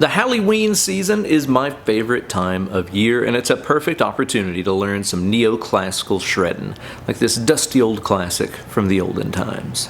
The Halloween season is my favorite time of year, and it's a perfect opportunity to learn some neoclassical shredding, like this dusty old classic from the olden times.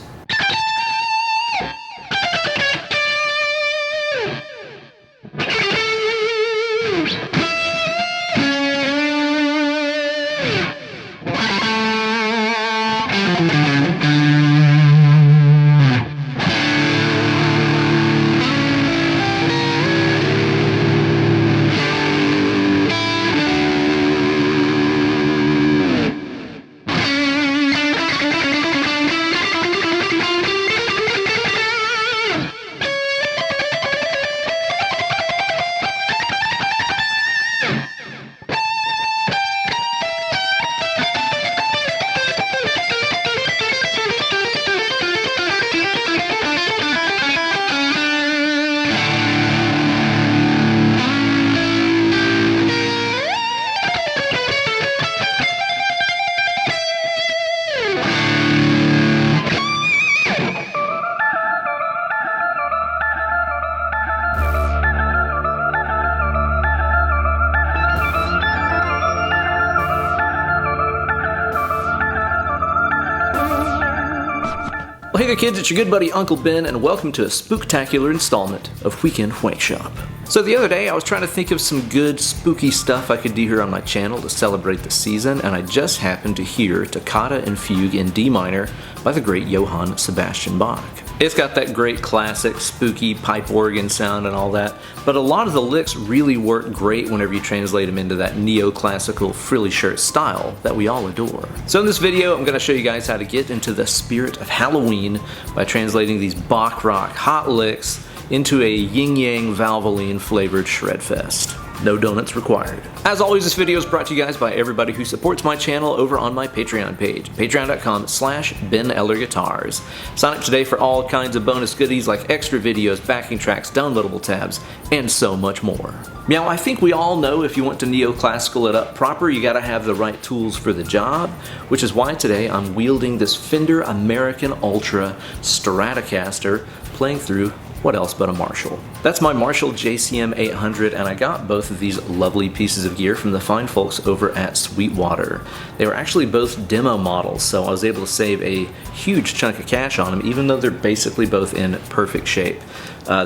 Well, hey there kids, it's your good buddy Uncle Ben, and welcome to a spooktacular installment of Weekend Wank Shop. So the other day I was trying to think of some good spooky stuff I could do here on my channel to celebrate the season, and I just happened to hear Toccata Fugue in D minor by the great Johann Sebastian Bach. It's got that great classic spooky pipe organ sound and all that, but a lot of the licks really work great whenever you translate them into that neoclassical frilly shirt style that we all adore. So in this video I'm going to show you guys how to get into the spirit of Halloween by translating these Bach Rock hot licks into a YingYang Valvoline flavored shred fest. No donuts required. As always, this video is brought to you guys by everybody who supports my channel over on my Patreon page, patreon.com/BenEllerGuitars. Sign up today for all kinds of bonus goodies like extra videos, backing tracks, downloadable tabs, and so much more. Now, I think we all know if you want to neoclassical it up proper, you gotta have the right tools for the job, which is why today I'm wielding this Fender American Ultra Stratocaster, playing through what else but a Marshall. That's my Marshall JCM 800, and I got both of these lovely pieces of gear from the fine folks over at Sweetwater. They were actually both demo models, so I was able to save a huge chunk of cash on them, even though they're basically both in perfect shape.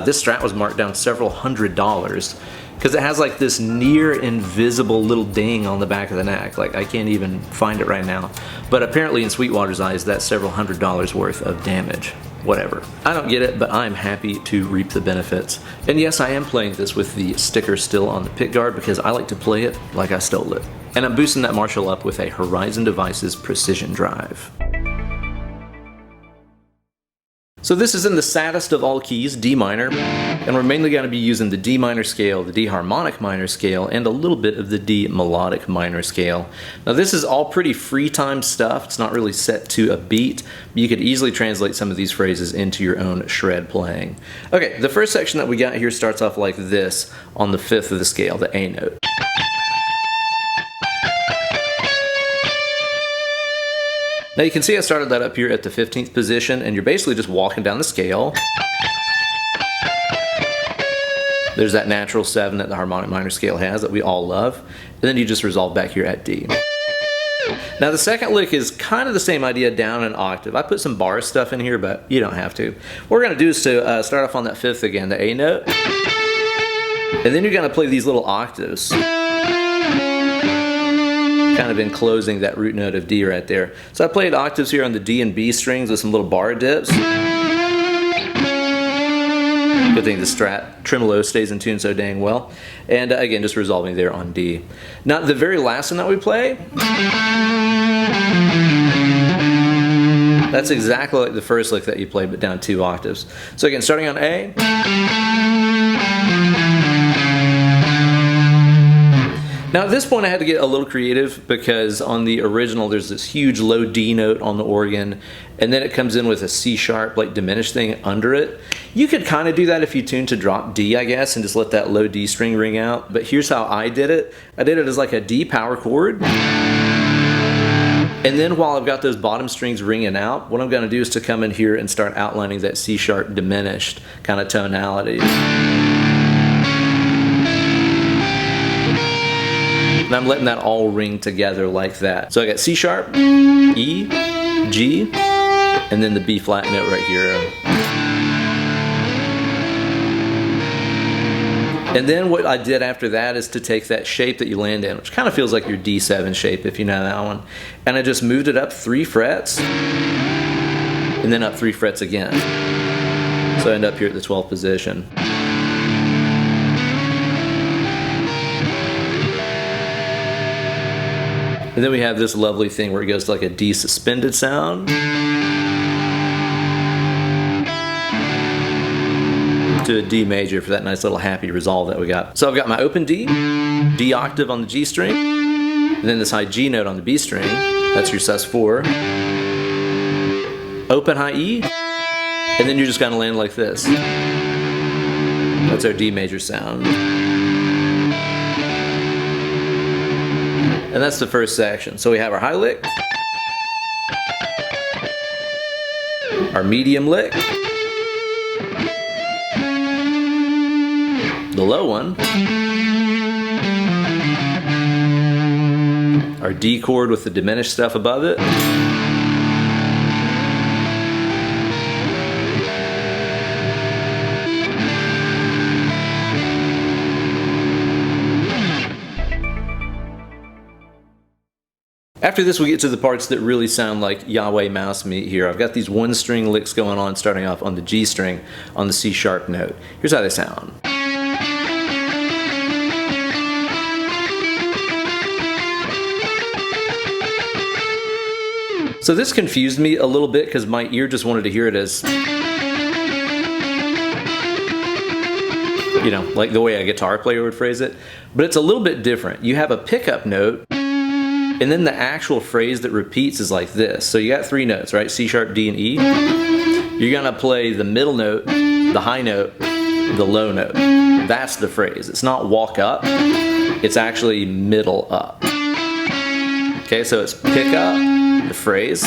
This Strat was marked down several $100s, because it has like this near invisible little ding on the back of the neck. Like, I can't even find it right now. But apparently in Sweetwater's eyes, that's several $100s worth of damage. Whatever. I don't get it, but I'm happy to reap the benefits. And yes, I am playing this with the sticker still on the pickguard because I like to play it like I stole it. And I'm boosting that Marshall up with a Horizon Devices Precision drive. So this is in the saddest of all keys, D minor, and we're mainly going to be using the D minor scale, the D harmonic minor scale, and a little bit of the D melodic minor scale. Now this is all pretty free time stuff. It's not really set to a beat, but you could easily translate some of these phrases into your own shred playing. Okay, the first section that we got here starts off like this on the 5th of the scale, the A note. Now you can see I started that up here at the 15th position, and you're basically just walking down the scale. There's that natural 7 that the harmonic minor scale has that we all love, and then you just resolve back here at D. Now the second lick is kind of the same idea, down an octave. I put some bar stuff in here, but you don't have to. What we're going to do is to start off on that 5th again, the A note, and then you're going to play these little octaves, kind of enclosing that root note of D right there. So I played octaves here on the D and B strings with some little bar dips. Good thing the Strat tremolo stays in tune so dang well. And again, just resolving there on D. Now the very last one that we play, that's exactly like the first lick that you played, but down 2 octaves. So again, starting on A. Now at this point I had to get a little creative because on the original there's this huge low D note on the organ, and then it comes in with a C sharp like diminished thing under it. You could kind of do that if you tune to drop D, I guess, and just let that low D string ring out, but here's how I did it. I did it as like a D power chord, and then while I've got those bottom strings ringing out, what I'm going to do is to come in here and start outlining that C sharp diminished kind of tonality. And I'm letting that all ring together like that. So I got C sharp, E, G, and then the B flat note right here. And then what I did after that is to take that shape that you land in, which kind of feels like your D7 shape if you know that one, and I just moved it up 3 frets, and then up 3 frets again. So I end up here at the 12th position. And then we have this lovely thing where it goes to like a D suspended sound to a D major for that nice little happy resolve that we got. So I've got my open D, D octave on the G string, and then this high G note on the B string. That's your sus4. Open high E, and then you're just gonna land like this. That's our D major sound. And that's the first section. So we have our high lick, our medium lick, the low one, our D chord with the diminished stuff above it, After this, we get to the parts that really sound like Yngwie Malmsteen here. I've got these 1-string licks going on, starting off on the G string on the C sharp note. Here's how they sound. So this confused me a little bit because my ear just wanted to hear it as, you know, like the way a guitar player would phrase it. But it's a little bit different. You have a pickup note, and then the actual phrase that repeats is like this. So you got 3 notes, right? C sharp, D, and E. You're gonna play the middle note, the high note, the low note. That's the phrase. It's not walk up, it's actually middle up. Okay, so it's pick up, the phrase.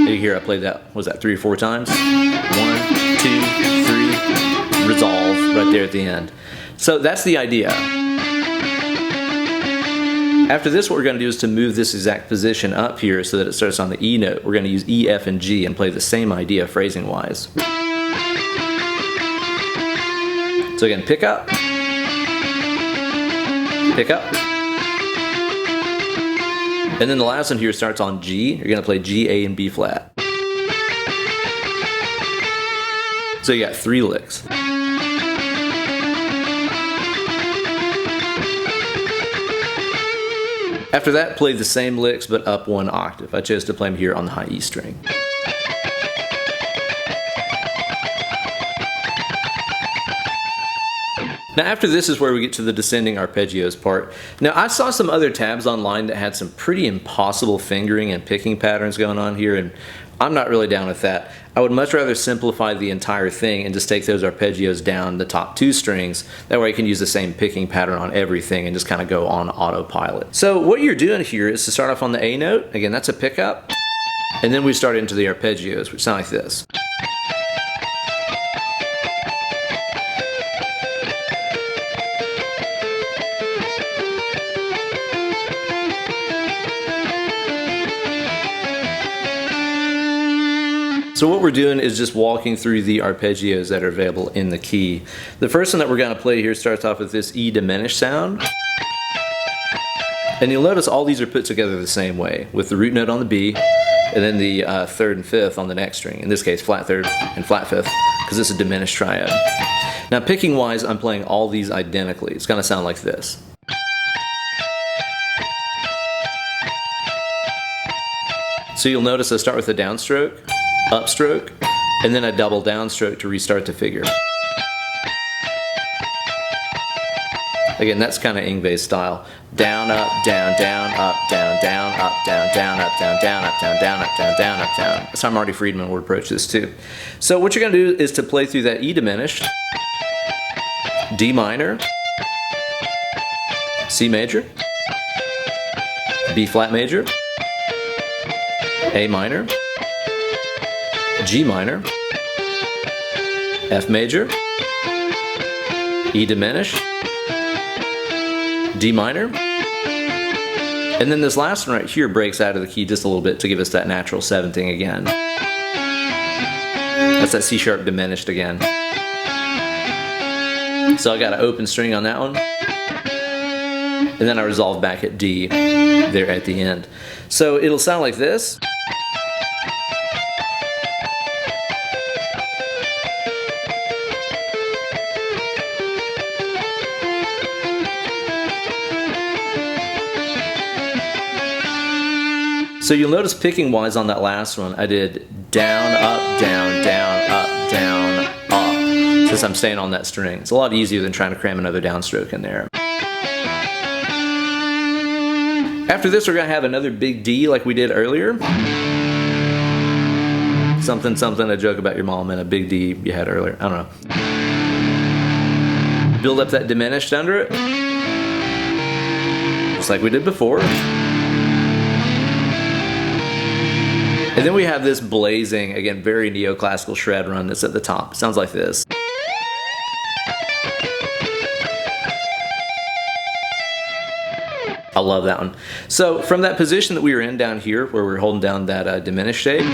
You hear I played that, what was that, 3 or 4 times? 1, 2, 3, resolve right there at the end. So that's the idea. After this, what we're going to do is to move this exact position up here so that it starts on the E note. We're going to use E, F, and G and play the same idea phrasing-wise. So again, pick up, and then the last one here starts on G. You're going to play G, A, and B flat. So you got 3 licks. After that, play the same licks but up 1 octave. I chose to play them here on the high E string. Now after this is where we get to the descending arpeggios part. Now I saw some other tabs online that had some pretty impossible fingering and picking patterns going on here, and I'm not really down with that. I would much rather simplify the entire thing and just take those arpeggios down the top 2 strings. That way I can use the same picking pattern on everything and just kind of go on autopilot. So what you're doing here is to start off on the A note. Again, that's a pickup. And then we start into the arpeggios, which sound like this. So what we're doing is just walking through the arpeggios that are available in the key. The first one that we're going to play here starts off with this E diminished sound. And you'll notice all these are put together the same way, with the root note on the B, and then the 3rd and 5th on the next string. In this case, flat 3rd and flat 5th, because it's a diminished triad. Now picking wise, I'm playing all these identically. It's going to sound like this. So you'll notice I start with a downstroke, upstroke, and then a double downstroke to restart the figure. Again, that's kind of Yngwie's style. Down, up, down, down, up, down, down, up, down, down, up, down, down, up, down, down, up, down, down, up, down. That's how Marty Friedman would approach this too. So what you're going to do is to play through that E diminished, D minor, C major, B flat major, A minor, G minor, F major, E diminished, D minor. And then this last one right here breaks out of the key just a little bit to give us that natural seventhing again. That's that C sharp diminished again. So I got an open string on that one. And then I resolve back at D there at the end. So it'll sound like this. So you'll notice picking wise on that last one, I did down, up, down, down, up, down, up, since I'm staying on that string. It's a lot easier than trying to cram another downstroke in there. After this, we're gonna have another big D like we did earlier. Something, something, a joke about your mom and a big D you had earlier, I don't know. Build up that diminished under it, just like we did before. And then we have this blazing, again, very neoclassical shred run that's at the top. It sounds like this. I love that one. So from that position that we were in down here, where we're holding down that diminished shape,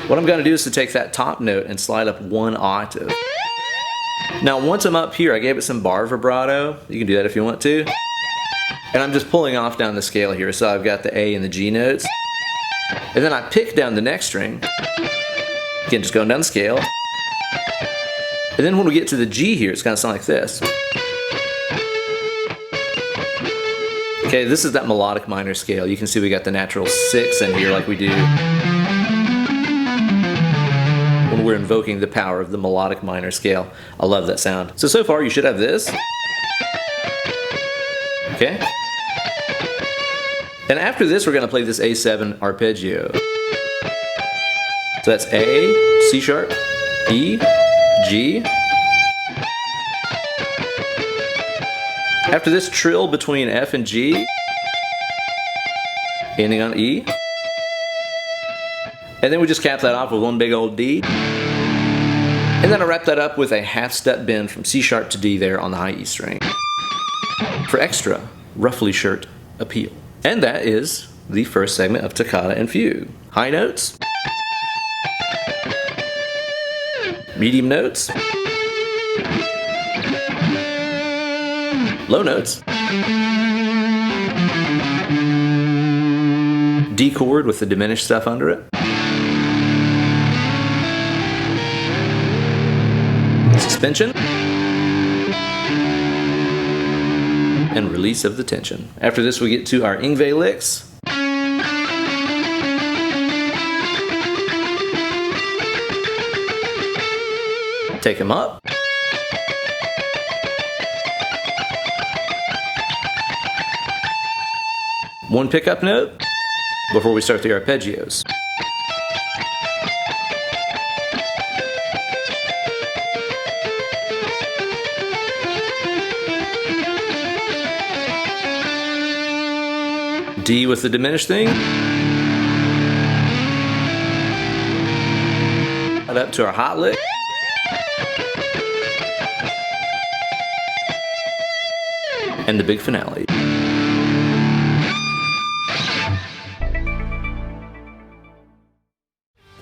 what I'm gonna do is to take that top note and slide up one octave. Now once I'm up here, I gave it some bar vibrato. You can do that if you want to. And I'm just pulling off down the scale here. So I've got the A and the G notes. And then I pick down the next string, again just going down the scale. And then when we get to the G here, it's gonna sound like this. Okay, this is that melodic minor scale. You can see we got the natural 6 in here like we do when we're invoking the power of the melodic minor scale. I love that sound. So far you should have this. Okay. And after this, we're gonna play this A7 arpeggio. So that's A, C sharp, E, G. After this, trill between F and G, ending on E. And then we just cap that off with one big old D. And then I wrap that up with a half step bend from C sharp to D there on the high E string for extra ruffly shirt appeal. And that is the first segment of Toccata and Fugue. High notes, medium notes, low notes, D chord with the diminished stuff under it, suspension, and release of the tension. After this we get to our Yngwie licks. Take them up. One pickup note before we start the arpeggios. D with the diminished thing. Right up to our hot lick. And the big finale.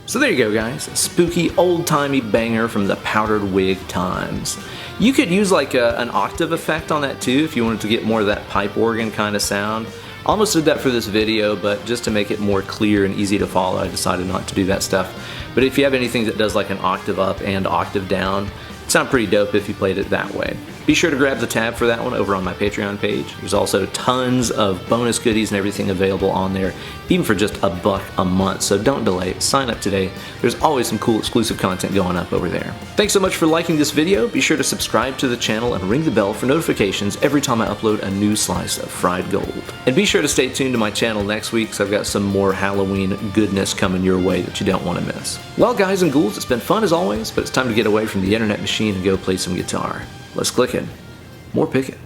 So there you go, guys. A spooky, old-timey banger from the powdered wig times. You could use like an octave effect on that too if you wanted to get more of that pipe organ kind of sound. I almost did that for this video, but just to make it more clear and easy to follow, I decided not to do that stuff. But if you have anything that does like an octave up and octave down, it'd sound pretty dope if you played it that way. Be sure to grab the tab for that one over on my Patreon page. There's also tons of bonus goodies and everything available on there, even for just $1 a month, so don't delay. Sign up today. There's always some cool exclusive content going up over there. Thanks so much for liking this video. Be sure to subscribe to the channel and ring the bell for notifications every time I upload a new slice of fried gold. And be sure to stay tuned to my channel next week, because I've got some more Halloween goodness coming your way that you don't want to miss. Well, guys and ghouls, it's been fun as always, but it's time to get away from the internet machine and go play some guitar. Let's click it. More picking.